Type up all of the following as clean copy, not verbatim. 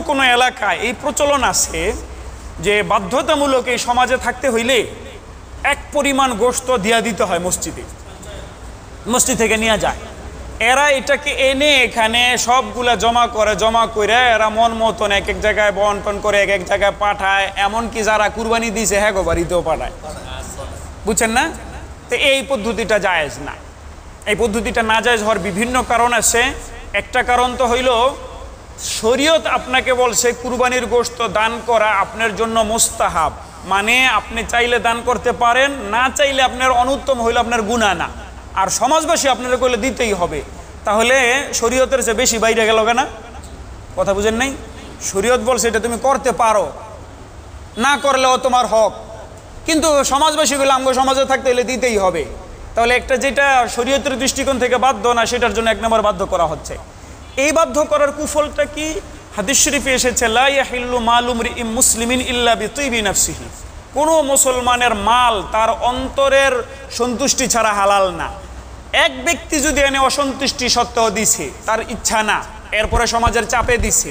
কোনো এলাকায় এই প্রচলন আছে যে বাধ্যতামূলক এই সমাজে থাকতে হইলে এক পরিমাণ গোশত দিয়া দিতে হয় মসজিদ থেকে নিয়ে যায়। এরা এটাকে এনে এখানে সবগুলা জমা করে এরা মন মতন এক এক জায়গায় বন্টন করে এক এক জায়গায় পাঠায়, এমনকি যারা কুরবানি দিয়েছে হ্যাঁ গো বাড়িতেও পাঠায়। বুঝছেন না? তো এই পদ্ধতিটা জায়েজ না। এই পদ্ধতিটা না জায়েজ হওয়ার বিভিন্ন কারণ আছে। একটা কারণ তো হইল শরীয়ত আপনাকে বলছে কুরবানির গোশত দান করা আপনার জন্য মুস্তাহাব, মানে আপনি চাইলে দান করতে পারেন, না চাইলে আপনার অনুত্তম হইল আপনার গুনাহ না, আর সমাজবাসী আপনারা কইলে দিতেই হবে। তাহলে শরীয়তের চেয়ে বেশি বাইরে গেল কেনা? কথা বুঝেন নাই? শরীয়ত বলছে এটা তুমি করতে পারো, না করলেও তোমার হক, কিন্তু সমাজবাসীগুলো আমগো সমাজে থাকতে হলে দিতেই হবে। তাহলে একটা যেটা শরীয়তের দৃষ্টিকোণ থেকে বাধ্য না, সেটার জন্য এক নম্বর বাধ্য করা হচ্ছে। এই বাধ্য করার কুফলটা কি? হাদিস শরীফে এসেছে লা ইয়াহিল্লু মালু মরিইম মুসলিমিন ইল্লা বিতিবি নাফসিহি, কোনো মুসলমানের মাল তার অন্তরের সন্তুষ্টি ছাড়া হালাল না। এক ব্যক্তি যদি এনে অসন্তুষ্টি সত্ত্বেও দিছে, তার ইচ্ছা না, এরপরে সমাজের চাপে দিছে,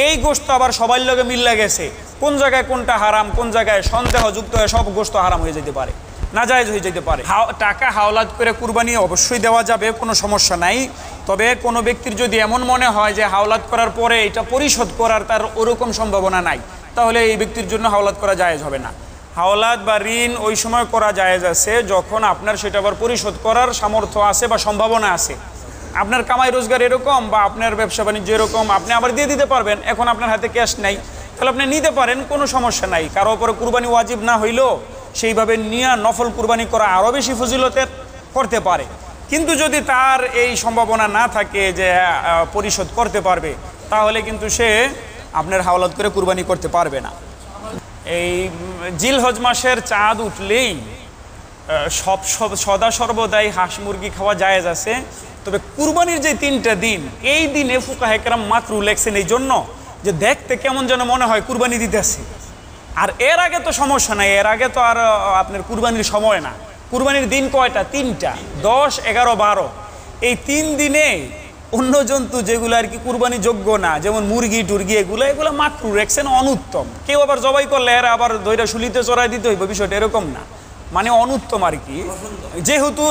এই গোশত আবার সবার লগে মিল্লা গেছে, কোন জায়গায় কোনটা হারাম, কোন জায়গায় সন্দেহযুক্ত হয়ে সব গোশত হারাম হয়ে যেতে পারে, নাজায়েজ হয়ে যেতে পারে। টাকা হাওলাত করে কুরবানি অবশ্যই দেওয়া যাবে, কোনো সমস্যা নাই। তবে কোনো ব্যক্তির যদি এমন মনে হয় যে হাওলাত করার পরে এটা পরিশোধ করার তার ওরকম সম্ভাবনা নাই, তাহলে এই ব্যক্তির জন্য হাওলাত করা জায়েজ হবে না। হাওলাত বা ঋণ ওই সময় করা জায়েজ আছে যখন আপনার সেটা আবার পরিশোধ করার সামর্থ্য আছে বা সম্ভাবনা আছে। আপনার কামাই রোজগার এরকম বা আপনার ব্যবসা বাণিজ্য এরকম, আপনি আবার দিয়ে দিতে পারবেন, এখন আপনার হাতে ক্যাশ নাই, তাহলে আপনি নিতে পারেন, কোনো সমস্যা নাই। কারো উপরে কুরবানি ওয়াজিব না হইলেও সেইভাবে নিয়ে নফল কুরবানি করা আরও বেশি ফজিলতের করতে পারে। কিন্তু যদি তার এই সম্ভাবনা না থাকে যে পরিশোধ করতে পারবে, তাহলে কিন্তু সে আপনার হাওলাত করে কুরবানি করতে পারবে না। এই জিলহজ মাসের চাঁদ উঠলেই সদা সর্বদাই হাঁস মুরগি খাওয়া জায়েজ আছে। তবে কুরবানির যে 3টা দিন, এই দিনে ফুকাহে কেরাম মাকরুহ লেখছেন এই জন্য যে দেখতে কেমন যেন মনে হয় কুরবানি দিতেছে। আর এর আগে তো সমস্যা নাই, এর আগে তো আর আপনার কুরবানির সময় না। কুরবানির দিন কয়টা? 3টা, 10, 11, 12। এই 3 দিনে অন্য জন্তু যেগুলো আর কি কুরবানি যোগ্য না, যেমন মুরগি টুরগি, এগুলো মাকরুহ রেখছেন, অনুত্তম। কেউ আবার জবাই করলে এরা আবার দইটা শুলিতে চড়াই দিতে হইব, বিষয়টা এরকম না, মানে অনুত্তম আর কি। যেহেতু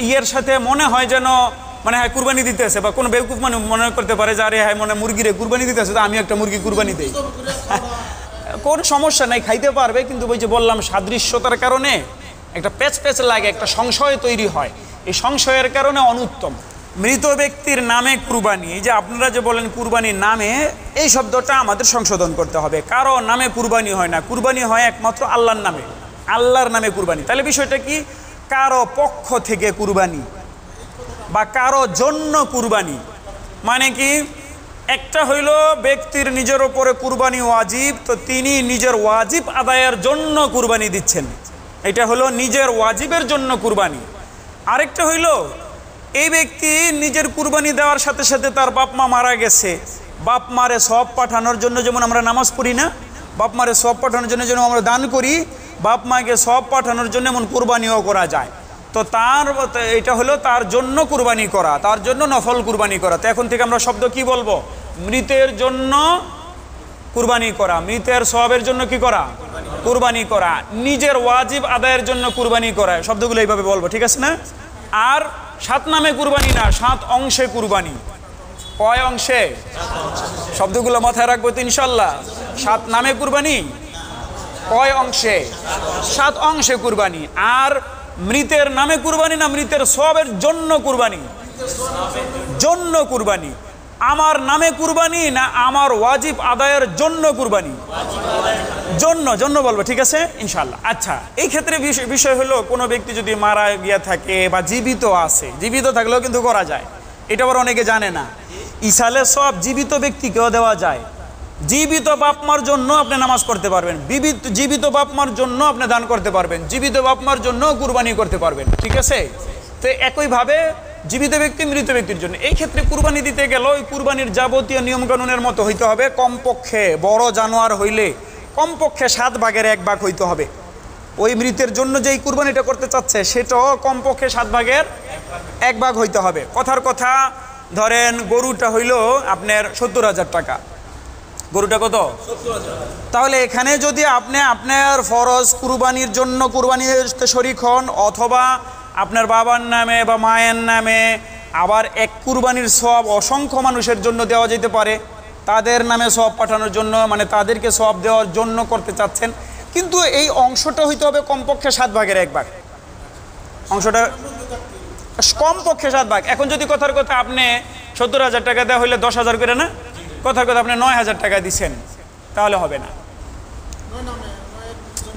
ইয়ের সাথে মনে হয় যেন মানে হ্যাঁ কুরবানি দিতেছে, বা কোনো বেউকুফ মানে মনে করতে পারে যে আরে হ্যাঁ মনে মুরগিরে কুরবানি দিতেছে, তো আমি একটা মুরগি কুরবানি দিই, কোনো সমস্যা নাই, খাইতে পারবে। কিন্তু ওই যে বললাম সাদৃশ্যতার কারণে একটা প্যাচ লাগে, একটা সংশয় তৈরি হয়, এই সংশয়ের কারণে অনুত্তম। মৃত ব্যক্তির নামে কুরবানি, এই যে আপনারা যে বলেন কুরবানির নামে, এই শব্দটা আমাদের সংশোধন করতে হবে। কারো নামে কুরবানি হয় না, কুরবানি হয় একমাত্র আল্লাহর নামে, আল্লাহর নামে কুরবানি। তাহলে বিষয়টা কি? কারো পক্ষ থেকে কুরবানি বা কারো জন্য কুরবানি, মানে কি? একটা হইল ব্যক্তির নিজের ওপরে কুরবানি ওয়াজিব, তো তিনি নিজের ওয়াজিব আদায়ের জন্য কুরবানি দিচ্ছেন, এটা হলো নিজের ওয়াজিবের জন্য কুরবানি। আরেকটা হইল এই ব্যক্তি নিজের কুরবানি দেওয়ার সাথে সাথে তার বাপ মা মারা গেছে, বাপ মারে সওয়াব পাঠানোর জন্য, যেমন আমরা নামাজ পড়ি না, বাপ মারে সওয়াব পাঠানোর জন্য যেন আমরা দান করি, বাপ মাকে সওয়াব পাঠানোর জন্য এমন কুরবানিও করা যায়। তো তার এটা হলো তার জন্য কুরবানি করা, তার জন্য নফল কুরবানি করা। তো এখন থেকে আমরা শব্দ কি বলবো? মৃতের জন্য কুরবানি করা, মৃতের সওয়াবের জন্য কি করা? কুরবানি করা, নিজের ওয়াজিব আদায়ের জন্য কুরবানি করা, শব্দগুলো এইভাবে বলবো, ঠিক আছে না? আর 7 নামে কুরবানি না, 7 অংশে কুরবানি। কয় অংশে? শব্দগুলো মাথায় রাখবো তো ইনশাল্লাহ। 7 নামে কুরবানি, কয় অংশে? 7 অংশে কুরবানি। আর মৃতের নামে কুরবানি না, মৃতের সওয়াবের জন্য কুরবানি, জন্য কুরবানি। আমার নামে কুরবানি না আমার ওয়াজিব আদায়ের জন্য কুরবানি, জন্য বলবো, ঠিক আছে ইনশাআল্লাহ। আচ্ছা, এই ক্ষেত্রে বিষয় হলো কোনো ব্যক্তি যদি মারা গিয়া থাকে বা জীবিত আছে, জীবিত থাকলেও কিন্তু করা যায়, এটা আবার অনেকে জানে না। ইসালে সব জীবিত ব্যক্তিকেও দেওয়া যায়। জীবিত বাপ মার জন্য আপনি নামাজ পড়তে পারবেন, জীবিত বাপ মার জন্য আপনি দান করতে পারবেন, জীবিত বাপ মার জন্য কুরবানি করতে পারবেন, ঠিক আছে? তো একইভাবে জীবিত ব্যক্তি মৃত ব্যক্তির জন্য, এই ক্ষেত্রে কুরবানি দিতে গেল ওই কুরবানির যাবতীয় নিয়মকানুনের মতো হইতে হবে। কমপক্ষে বড় জানোয়ার হইলে কমপক্ষে 7 ভাগের 1 ভাগ হইতে হবে। ওই মৃতের জন্য যেই কুরবানিটা করতে চাচ্ছে সেটাও কমপক্ষে 7 ভাগের 1 ভাগ হইতে হবে। কথার কথা, ধরেন গরুটা হইল আপনার 70,000 টাকা, গরুটা কত? তাহলে এখানে যদি আপনি আপনার ফরজ কুরবানির জন্য কুরবানিতে শরীক হন, অথবা আপনার বাবার নামে বা মায়ের নামে, আবার এক কুরবানির সওয়াব অসংখ্য মানুষের জন্য দেওয়া যেতে পারে, তাদের নামে সওয়াব পাঠানোর জন্য, মানে তাদেরকে সওয়াব দেওয়ার জন্য করতে চাচ্ছেন, কিন্তু এই অংশটা হইতে হবে কমপক্ষে 7 ভাগের 1 ভাগ। অংশটা কমপক্ষে 7 ভাগ। এখন যদি কথার কথা আপনি 70,000 টাকা দেওয়া হইলে 10,000 করে না, কথার কথা আপনি 9,000 টাকা দিচ্ছেন, তাহলে হবে না।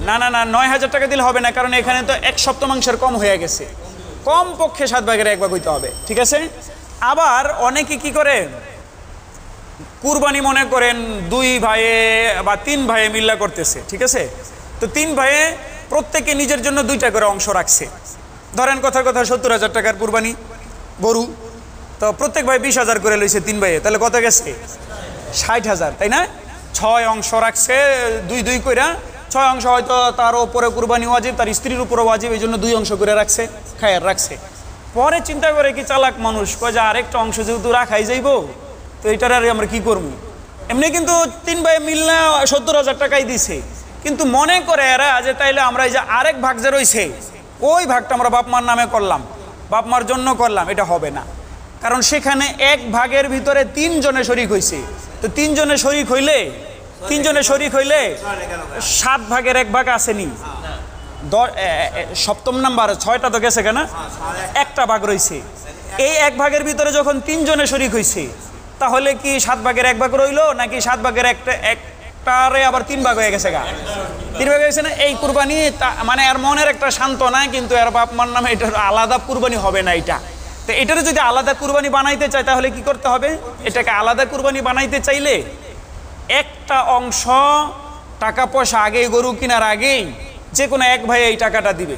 না না না, 9,000 টাকা দিলে হবে না, কারণ এখানে তো 1/7 কম হয়ে গেছে। কমপক্ষে 7 ভাগের 1 ভাগ হইতে হবে, ঠিক আছে? আবার অনেকে কি করে, কুরবানি মনে করেন 2 ভাইয়ে বা 3 ভাইয়ে মিল্লা করতেছে, ঠিক আছে? তো 3 ভাইয়ে প্রত্যেকে নিজের জন্য 2টা করে অংশ রাখছে। ধরেন কথার কথা 70,000 টাকার কুরবানি গরু, তো প্রত্যেক ভাই 20,000 করে লইছে 3 ভাইয়ে, তাহলে কত গেছে? 60,000, তাই না? 6 অংশ রাখছে, 2 করে 6 অংশ। হয়তো তার উপরে কুরবানি ওয়াজিব, তার স্ত্রীর উপরে ওয়াজিব, এই জন্য 2 অংশ করে রাখছে, খায়ার রাখছে। পরে চিন্তা করে কি চালাক মানুষ, কয় যে আরেকটা অংশ যেহেতু রাখাই যাইব, তো এটার আর আমরা কি করবো? এমনি কিন্তু 3 ভাই মিললে 70,000 টাকাই দিছে, কিন্তু মনে করে এরা যে তাইলে আমরা এই যে আরেক ভাগ যে রয়েছে, ওই ভাগটা আমরা বাপ মার নামে করলাম, বাপ মার জন্য করলাম, এটা হবে না। কারণ সেখানে 1 ভাগের ভিতরে 3 জনে শরিক হয়েছে, তো 3 জনে শরিক হইলে 7 ভাগের 1 ভাগ আসেনি, 7ম নাম্বার 6টা তো গেছে কেন, একটা ভাগ রয়েছে। এই 1 ভাগের ভিতরে যখন 3 জনে শরিক হয়েছে, তাহলে কি 7 ভাগের 1 ভাগ রইল, নাকি 7 ভাগের একটারে আবার 3 ভাগ হয়ে গেছে? 3 ভাগ হয়েছে না? এই কুরবানি মানে এর মনের একটা সান্ত্বনা, কিন্তু এর বাপ মার নামে এটার আলাদা কুরবানি হবে না। এটা তো এটারে যদি আলাদা কুরবানি বানাইতে চায়, তাহলে কি করতে হবে? এটাকে আলাদা কুরবানি বানাইতে চাইলে একটা অংশ টাকা পয়সা আগেই, গরু কেনার আগেই যে কোনো 1 ভাই এই টাকাটা দিবে,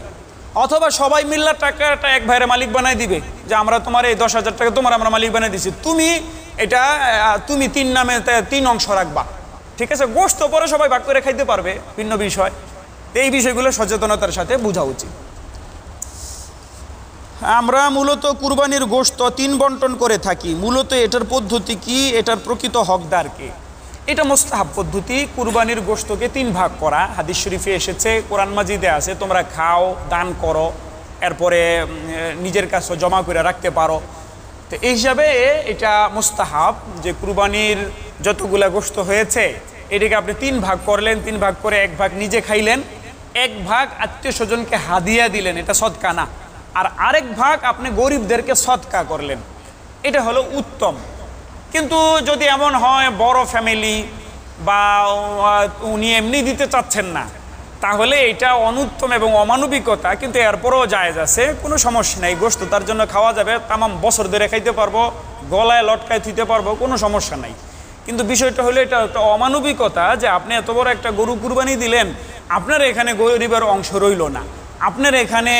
অথবা সবাই মিল্লার টাকাটা 1 ভাইয়ের মালিক বানাই দিবে, যে আমরা তোমার এই 10,000 টাকা তোমার আমরা মালিক বানাই দিচ্ছি, তুমি এটা তুমি 3 নামে 3 অংশ রাখবা, ঠিক আছে? গোশত পরে সবাই ভাগ করে খাইতে পারবে, ভিন্ন বিষয়। এই বিষয়গুলো সচেতনতার সাথে বোঝা উচিত। আমরা মূলত কুরবানির গোশত 3 বন্টন করে থাকি। মূলত এটার পদ্ধতি কি, এটার প্রকৃত হকদার কে? এটা মুস্তাহাব পদ্ধতি, কুরবানির গোশতকে 3 ভাগ করা। হাদিস শরীফে এসেছে, কোরআন মাজিদে আছে, তোমরা খাও, দান করো, এরপরে নিজের কাছে জমা করে রাখতে পারো। তো এই হিসাবে এটা মুস্তাহাব যে কুরবানির যতগুলা গোশত হয়েছে এটাকে আপনি 3 ভাগ করলেন, 3 ভাগ করে 1 ভাগ নিজে খাইলেন, 1 ভাগ আত্মীয় স্বজনকে হাদিয়া দিলেন, এটা সদকা না, আর আরেক ভাগ আপনি গরিবদেরকে সদকা করলেন, এটা হলো উত্তম। কিন্তু যদি এমন হয় বড় ফ্যামিলি বা উনি এমনি দিতে চাচ্ছেন না, তাহলে এটা অনুত্তম এবং অমানবিকতা, কিন্তু এরপরও জায়েজ আছে, কোনো সমস্যা নেই। গোশত তার জন্য খাওয়া যাবে, তামাম বছর ধরে খাইতে পারবো, গলায় লটকায় থুইতে পারবো, কোনো সমস্যা নাই। কিন্তু বিষয়টা হলো এটা একটা অমানবিকতা, যে আপনি এত বড় একটা গরু কুরবানি দিলেন, আপনার এখানে গরিবের অংশ রইল না, আপনার এখানে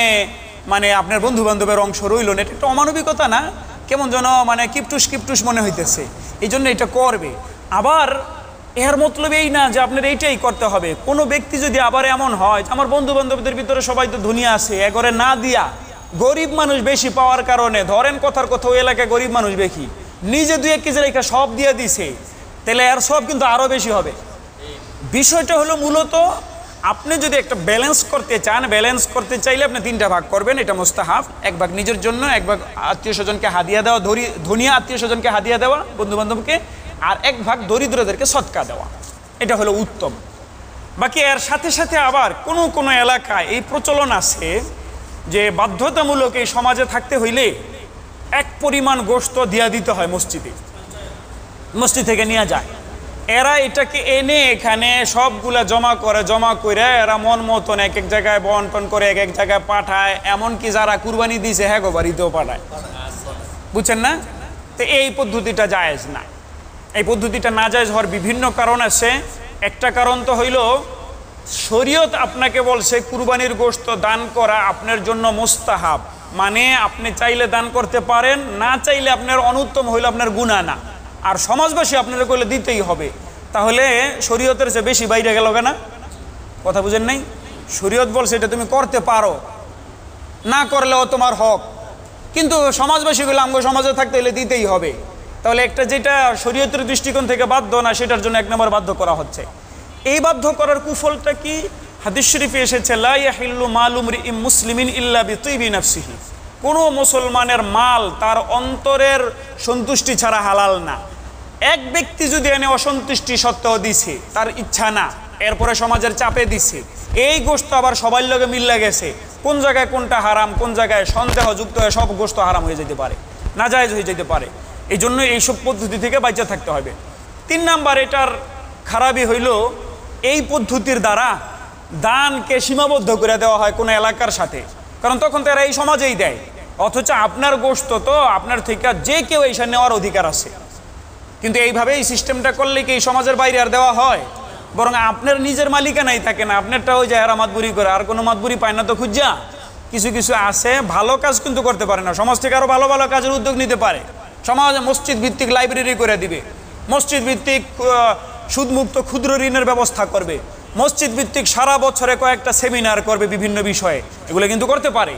মানে আপনার বন্ধু বান্ধবের অংশ রইল না, এটা একটা অমানবিকতা না? কেমন যেন মানে কিপটুস মনে হইতেছে, এই জন্য এটা করবে। আবার এর মতলব এই না যে আপনার এইটাই করতে হবে। কোনো ব্যক্তি যদি আবার এমন হয়, আমার বন্ধু বান্ধবদের ভিতরে সবাই তো ধনী আছে, এগরে না দিয়া গরিব মানুষ বেশি পাওয়ার কারণে, ধরেন কথার কথা ওই এলাকায় গরিব মানুষ বেশি, নিজে 2-1 কেজি রেখা সব দিয়ে দিছে, তাহলে এর সব কিন্তু আরও বেশি হবে। বিষয়টা হলো মূলত আপনি যদি একটা ব্যালেন্স করতে চান, ব্যালেন্স করতে চাইলে আপনি 3টা ভাগ করবেন, এটা মুস্তাহাব। 1 ভাগ নিজের জন্য, 1 ভাগ আত্মীয় স্বজনকে হাদিয়া দেওয়া, ধনী আত্মীয় স্বজনকে হাদিয়া দেওয়া বন্ধু বান্ধবকে, আর 1 ভাগ দরিদ্রদেরকে সদকা দেওয়া, এটা হলো উত্তম। বাকি এর সাথে সাথে আবার কোনো এলাকায় এই প্রচলন আছে যে বাধ্যতামূলক এই সমাজে থাকতে হইলে 1 পরিমাণ গোশত দিয়া দিতে হয় মসজিদে, মসজিদ থেকে নিয়ে যায়, এরা এটাকে এনে এখানে সবগুলা জমা করে এরা মন মতন এক জায়গায় বন্টন করে, এক জায়গায় পাঠায়, এমনকি যারা কুরবানি দিয়েছে হ্যাঁ গো বাড়িতেও পাঠায়, বুঝছেন না? তো এই পদ্ধতিটা জায়েজ না। এই পদ্ধতিটা না জায়েজ হওয়ার বিভিন্ন কারণ আছে। একটা কারণ তো হইল শরীয়ত আপনাকে বলছে কুরবানির গোশত দান করা আপনার জন্য মুস্তাহাব, মানে আপনি চাইলে দান করতে পারেন, না চাইলে আপনার অনুত্তম হইল আপনার গুনাহ না, আর সমাজবাসী আপনারা কইলে দিতেই হবে। তাহলে শরীয়তের চেয়ে বেশি বাইরে গেল কেন? কথা বুঝেন নাই? শরীয়ত বলছে এটা তুমি করতে পারো, না করলেও তোমার হক, কিন্তু সমাজবাসী গুলো আমগো সমাজে থাকতে হলে দিতেই হবে। তাহলে একটা যেটা শরীয়তের দৃষ্টিকোণ থেকে বাধ্য না, সেটার জন্য 1 নম্বর বাধ্য করা হচ্ছে। এই বাধ্য করার কুফলটা কি? হাদিস শরীফে এসেছে, লা ইয়াহিল্লু মালু মরিইম মুসলিমিন ইল্লা বিতিবি নাফসিহি। কোনো মুসলমানের মাল তার অন্তরের সন্তুষ্টি ছাড়া হালাল না। এক ব্যক্তি যদি এনে অসন্তুষ্টি সত্ত্বেও দিছে, তার ইচ্ছা না, এরপরে সমাজের চাপে দিছে, এই গোশত আবার সবার লগে মিল্লা গেছে, কোন জায়গায় কোনটা হারাম, কোন জায়গায় সন্দেহযুক্ত হয়ে সব গোশত হারাম হয়ে যেতে পারে, নাজায়েজ হয়ে যেতে পারে। এই জন্য এইসব পদ্ধতি থেকে বাঁচা থাকতে হবে। 3 নাম্বার এটার খারাপই হইল, এই পদ্ধতির দ্বারা দানকে সীমাবদ্ধ করে দেওয়া হয় কোনো এলাকার সাথে, কারণ তখন তারা এই সমাজেই দেয়, অথচ আপনার গোশত তো আপনার থেকে যে কেউ এইসব নেওয়ার অধিকার আছে। কিন্তু এইভাবে এই সিস্টেমটা করলে কি এই সমাজের বাইরে আর দেওয়া হয়? বরং আপনার নিজের মালিকানাই থাকে না, আপনারটা ওই যে এরা মাতবুরি করে, আর কোনো মাতবুরি পায় না তো খুঁজা। কিছু কিছু আছে ভালো কাজ কিন্তু করতে পারে না, সমাজ থেকে আরও ভালো ভালো কাজের উদ্যোগ নিতে পারে। সমাজে মসজিদ ভিত্তিক লাইব্রেরি করে দিবে, মসজিদ ভিত্তিক সুদমুক্ত ক্ষুদ্র ঋণের ব্যবস্থা করবে, মসজিদ ভিত্তিক সারা বছরে কয়েকটা সেমিনার করবে বিভিন্ন বিষয়ে, এগুলো কিন্তু করতে পারে।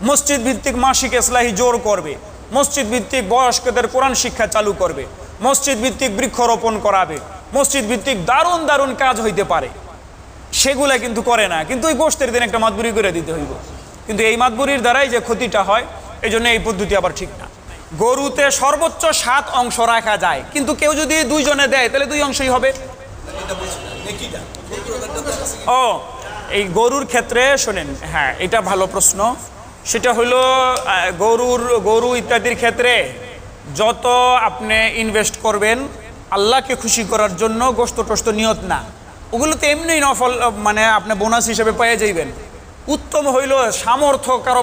মসজিদ ভিত্তিক মাসিক ইসলাহি জোর করবে, মসজিদ ভিত্তিক বয়স্কদের কোরআন শিক্ষা চালু করবে, মসজিদ ভিত্তিক বৃক্ষরোপণ করাবে, মসজিদ ভিত্তিক দারুণ দারুণ কাজ হইতে পারে, সেগুলা কিন্তু করে না। কিন্তু ওই গোশতের দিন একটা মাতবুরি করে দিতে হইব, কিন্তু এই মাতবুরির দ্বারাই যে ক্ষতিটা হয়, এই জন্য এই পদ্ধতি আবার ঠিক না। গরুতে সর্বোচ্চ 7 অংশ রাখা যায়, কিন্তু কেউ যদি 2 জনে দেয় তাহলে 2 অংশই হবে। ও এই গরুর ক্ষেত্রে শোনেন, হ্যাঁ এটা ভালো প্রশ্ন। সেটা হলো গরু ইত্যাদির ক্ষেত্রে যত আপনি ইনভেস্ট করবেন আল্লাহকে খুশি করার জন্য, গোশত টোস্ত নিয়ত না, ওগুলো তো এমনি নফল, মানে আপনি বোনাস হিসেবে পেয়ে যাইবেন। উত্তম হইল সামর্থ্য কারো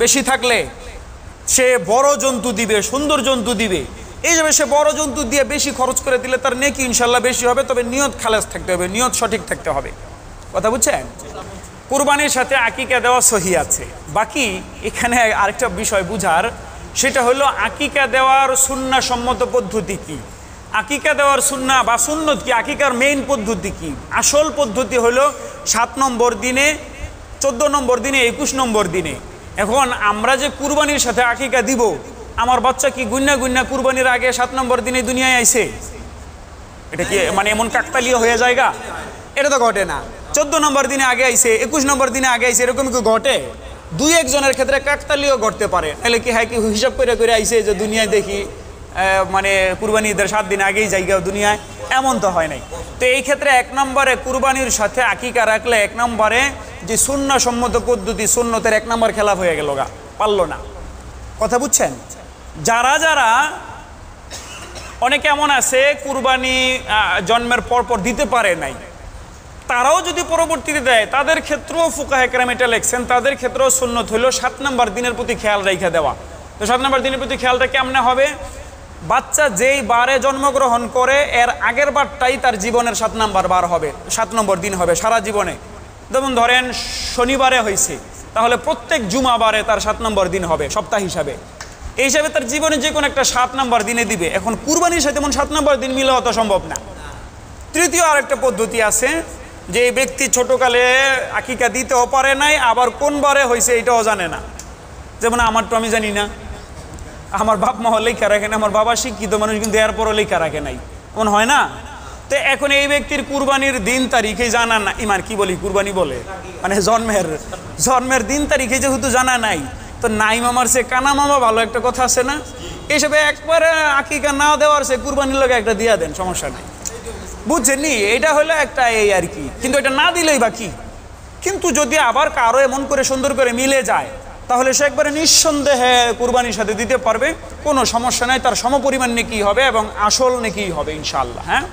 বেশি থাকলে সে বড় জন্তু দিবে, সুন্দর জন্তু দিবে। এই যাবে সে বড় জন্তু দিয়ে বেশি খরচ করে দিলে তার নেকি ইনশাল্লাহ বেশি হবে, তবে নিয়ত খালেস থাকতে হবে, নিয়ত সঠিক থাকতে হবে। কথা বুঝছেন? কুরবানির সাথে আকিকা দেওয়া সহি আছে। বাকি এখানে আরেকটা বিষয় বুঝার, সেটা হলো আকিকা দেওয়ার সুন্নাহ সম্মত পদ্ধতি কি, আকিকা দেওয়ার সুন্নাহ বা সুন্নত কি, আকিকার মেইন পদ্ধতি কি। আসল পদ্ধতি হলো 7 নম্বর দিনে, 14 নম্বর দিনে, 21 নম্বর দিনে। এখন আমরা যে কুরবানির সাথে আকিকা দিব, আমার বাচ্চা কি গুন্না গুন্না কুরবানির আগে 7 নম্বর দিনে দুনিয়ায় আইছে? এটা কি মানে এমন কাকতালীয় হয়ে যায়গা? এটা তো ঘটে না। 14 নম্বর দিনে আগে আইছে, 21 নম্বর দিনে আগে আইছে, এরকম কি ঘটে? 2-1 জনের ক্ষেত্রে কাকতালীয় ঘটতে পারে, তাহলে কি হ্যাঁ কি হিসাব করে করে আইছে যে দুনিয়ায় দেখি মানে কুরবানি ঈদের 7 দিন আগেই জায়গা দুনিয়ায়, এমন তো হয় নাই। তো এই ক্ষেত্রে 1 নম্বরে কুরবানির সাথে আকিকা রাখলে 1 নম্বরে যে সুন্নাহ সম্মত পদ্ধতি, সুন্নতের 1 নম্বর খেলাফ হয়ে গেল, পারলো না। কথা বুঝছেন? যারা যারা অনেকে এমন আছে কুরবানি জন্মের পরপর দিতে পারে নাই, তারাও যদি পরবর্তীতে দেয়, তাদের ক্ষেত্রেও ফুকাহে কেরাম এটা লেখছেন, তাদের ক্ষেত্রেও সুন্নত হলো 7 নম্বর দিনের প্রতি খেয়াল রেখে দেওয়া। তো 7 নম্বর দিনের প্রতি খেয়ালটা কেমনে হবে? বাচ্চা যেই বারে জন্মগ্রহণ করে এর আগের বারটাই তার জীবনের 7 নম্বর বার হবে, 7 নম্বর দিন হবে সারা জীবনে। যেমন ধরেন শনিবারে হয়েছে, তাহলে প্রত্যেক জুমাবারে তার 7 নম্বর দিন হবে সপ্তাহ হিসাবে। এই হিসাবে তার জীবনে যে কোনো একটা 7 নম্বর দিনে দিবে। এখন কুরবানির সাথে এমন 7 নম্বর দিন মিলে অত সম্ভব না। তৃতীয় আরেকটা পদ্ধতি আছে, যে এই ব্যক্তি ছোটকালে আকিকা দিতেও পারে নাই, আবার কোন বারে হয়েছে এটাও জানে না। যেমন আমার তো আমি জানি না, আমার বাপ মা লেখা রাখে না, আমার বাবা শিক্ষিত মানুষ কিন্তু এরপরও লেখা রাখে নাই, এমন হয় না? তো এখন এই ব্যক্তির কুরবানির দিন তারিখে জানা না, ইমান কি বলি কুরবানি বলে মানে জন্মের দিন তারিখে যেহেতু জানা নাই, তো নাই মামার সে কানা মামা ভালো একটা কথা আছে না, এইসবে একবারে আকিকা না দেওয়ার সে কুরবানির লোক একটা দিয়া দেন, সমস্যা নেই। বুঝছেননি? এটা হলো একটা এই আর কি, কিন্তু এটা না দিলেই বাকি। কিন্তু যদি আবার কারো এমন করে সুন্দর করে মিলে যায়, তাহলে সে একবারে নিঃসন্দেহে কুরবানির সাথে দিতে পারবে, কোনো সমস্যা নাই, তার সমপরিমাণ নেকি হবে এবং আসল নেকি হবে ইনশাআল্লাহ। হ্যাঁ।